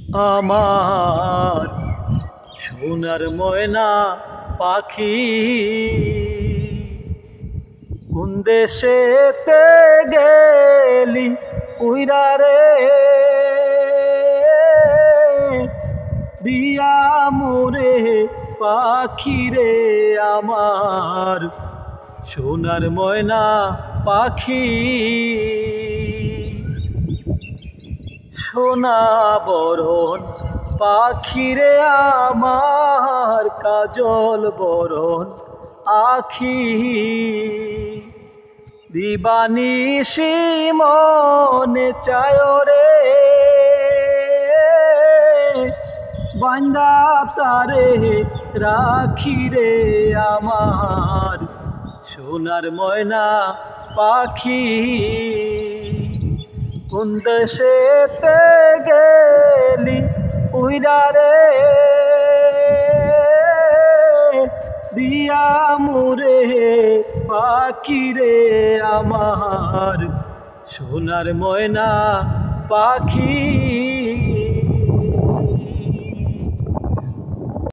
আমার সোনার ময়না পাখি কোন দেশেতে গেলি উইরা রে দিয়া মোরে পাখি রে আমার সোনার ময়না পাখি সোনা বরণ পাখি রে আমার কাজল বরণ আখি দিবানিশি মনে চায় রে বান্দা তারে রাখি রে আমার সোনার ময়না পাখি কোন দেশেতে গেলি উইরা রে দিয়া মোরে পাখি রে আমার সোনার ময়না পাখি।